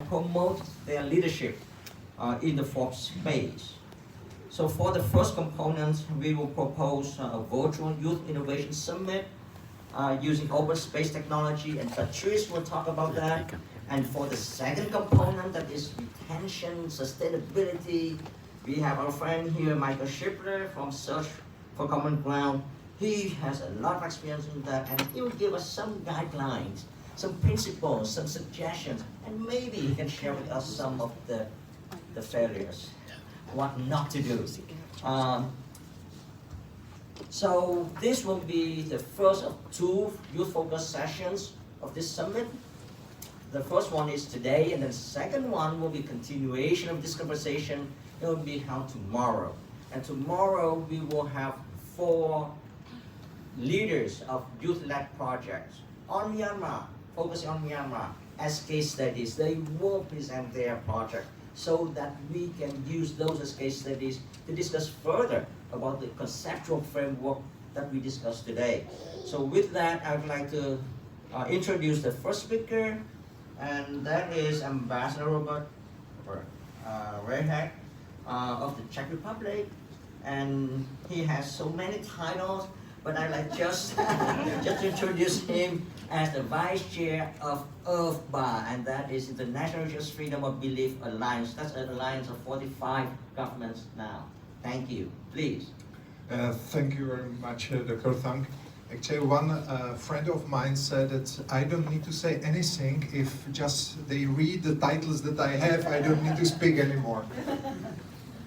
promote their leadership in the fourth space. So for the first component, we will propose a virtual youth innovation summit using open space technology, and Patrice will talk about that. And for the second component, that is retention, sustainability, we have our friend here, Michael Schipler from Search for Common Ground. He has a lot of experience in that, and he will give us some guidelines, some principles, some suggestions, and maybe he can share with us some of the failures, what not to do. So this will be the first of two youth-focused sessions of this summit. The first one is today, and the second one will be continuation of this conversation. It will be held tomorrow. And tomorrow we will have 4 leaders of youth-led projects on Myanmar, focusing on Myanmar as case studies. They will present their project so that we can use those as case studies to discuss further about the conceptual framework that we discussed today. So with that, I would like to introduce the first speaker, and that is Ambassador Robert Rehak of the Czech Republic. And he has so many titles, but I like just introduce him as the Vice Chair of EarthBar, and that is International Religious Freedom of Belief Alliance. That's an alliance of 45 governments now. Thank you. Please. Thank you very much, Dr. Thang. Actually, one friend of mine said that I don't need to say anything if just they read the titles that I have. I don't need to speak anymore.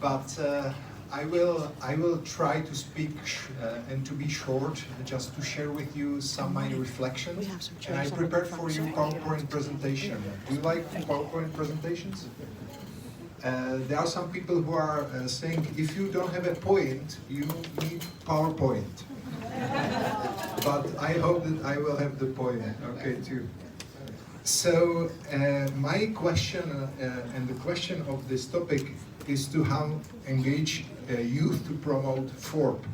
But I will try to speak and to be short, just to share with you some of my reflections. And I prepared for you PowerPoint presentation. Do you like PowerPoint presentations? There are some people who are saying if you don't have a point, you need PowerPoint. But I hope that I will have the point, okay, too. So my question and the question of this topic is to how engage youth to promote FORB.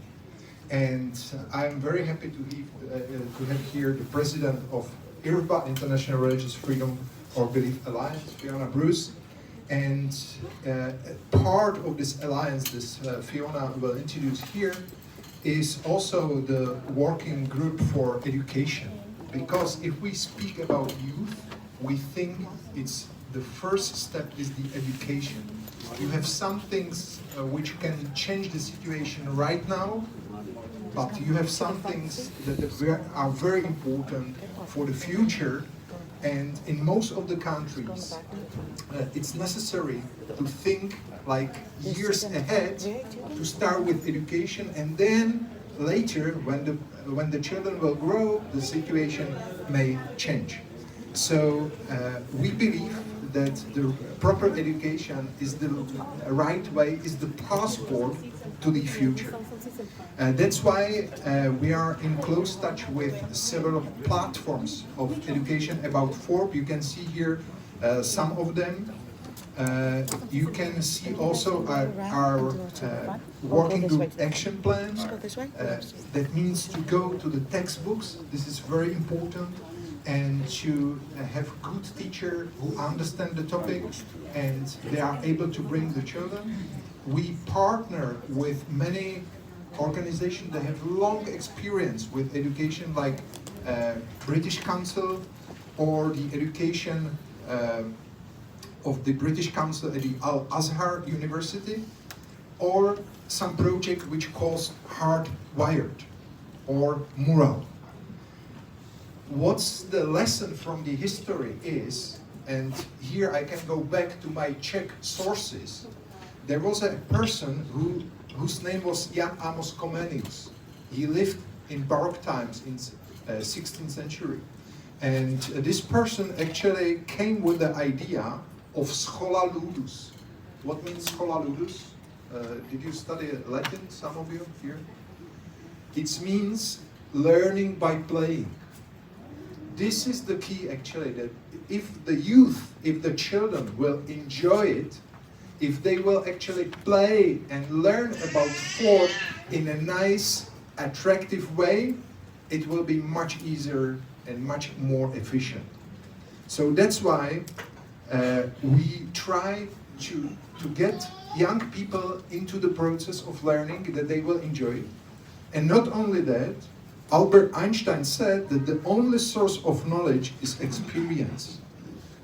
And I'm very happy to have here the president of IRBA, International Religious Freedom or Belief Alliance, Fiona Bruce. And part of this alliance, this Fiona will introduce here, is also the working group for education. Because if we speak about youth, we think it's the first step is the education. You have some things which can change the situation right now, but you have some things that are very important for the future. And in most of the countries, it's necessary to think like years ahead, to start with education, and then later, when the children will grow, the situation may change. So we believe that the proper education is the right way, is the passport to the future. That's why we are in close touch with several platforms of education about FORB. You can see here some of them. You can see also our working group action plan. That means to go to the textbooks. This is very important. And to have good teachers who understand the topic and they are able to bring the children. We partner with many organizations that have long experience with education, like British Council or the education of the British Council at the Al-Azhar University, or some project which calls Hardwired or Mural. What's the lesson from the history is, and here I can go back to my Czech sources, there was a person whose name was Jan Amos Comenius. He lived in Baroque times in 16th century. And this person actually came with the idea of schola ludus. What means schola ludus? Did you study Latin, some of you here? It means learning by playing. This is the key actually, that if the youth, if the children will enjoy it, if they will actually play and learn about sport in a nice, attractive way, it will be much easier and much more efficient. So that's why we try to get young people into the process of learning that they will enjoy. And not only that, Albert Einstein said that the only source of knowledge is experience.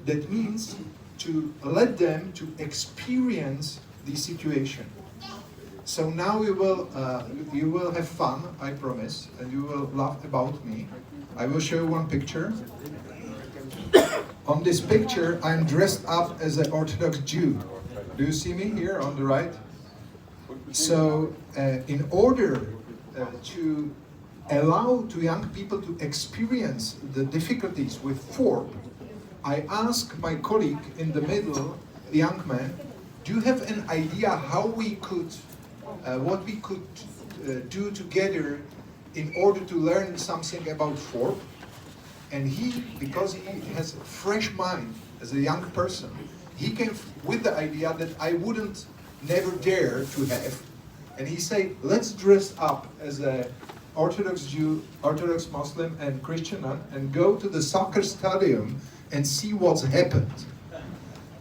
That means to let them to experience the situation. So now you will have fun, I promise, and you will laugh about me. I will show you one picture. On this picture, I'm dressed up as an Orthodox Jew. Do you see me here on the right? So, in order to allow to young people to experience the difficulties with form, I asked my colleague in the middle, a young man, do you have an idea how we could, what we could do together in order to learn something about form? And he, because he has a fresh mind as a young person, he came with the idea that I wouldn't never dare to have. And he said, let's dress up as a Orthodox Jew, Orthodox Muslim and Christian and go to the soccer stadium and see what's happened.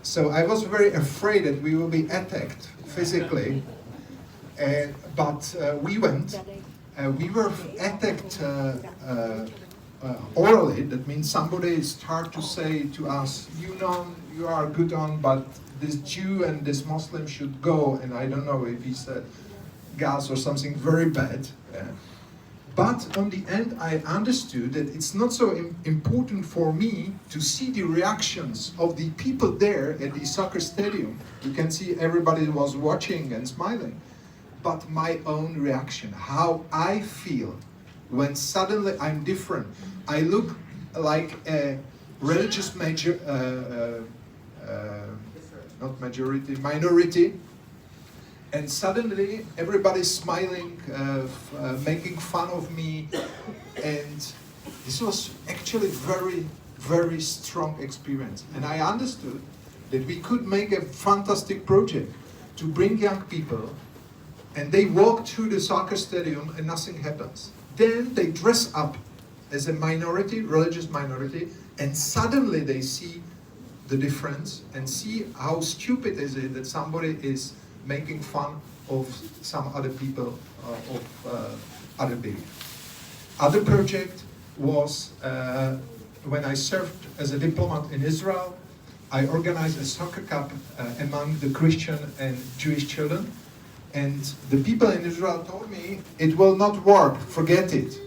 So I was very afraid that we will be attacked physically, but we went. We were attacked orally. That means somebody started to say to us, you know, you are good on, but this Jew and this Muslim should go. And I don't know if he said gas or something very bad. But on the end, I understood that it's not so important for me to see the reactions of the people there at the soccer stadium. You can see everybody was watching and smiling. But my own reaction, how I feel when suddenly I'm different. I look like a religious minority. And suddenly everybody's smiling, making fun of me, and this was actually very, very strong experience. And I understood that we could make a fantastic project to bring young people, and they walk through the soccer stadium and nothing happens. Then they dress up as a minority, religious minority, and suddenly they see the difference and see how stupid is it that somebody is making fun of some other people of other belief. Other project was when I served as a diplomat in Israel. I organized a soccer cup among the Christian and Jewish children, and the people in Israel told me it will not work, forget it.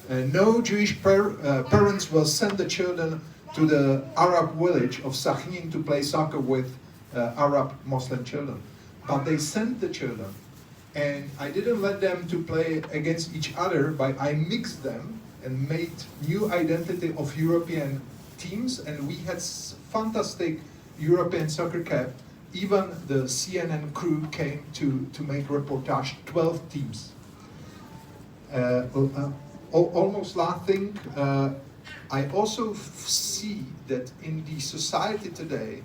No Jewish parents will send the children to the Arab village of Sachin to play soccer with Arab Muslim children. But they sent the children, and I didn't let them to play against each other, but I mixed them and made new identity of European teams, and we had fantastic European soccer cup. Even the CNN crew came to make reportage, 12 teams. Almost last thing, I also see that in the society today,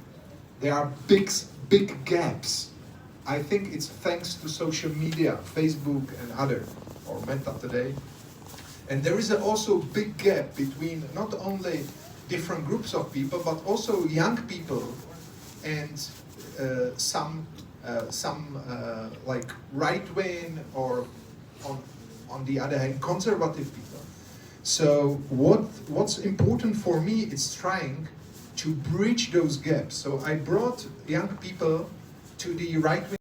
there are big gaps. I think it's thanks to social media, Facebook and other, or Meta today. And there is also a big gap between not only different groups of people, but also young people and some like right-wing or on the other hand, conservative people. So what's important for me is trying to bridge those gaps. So I brought young people to the right-wing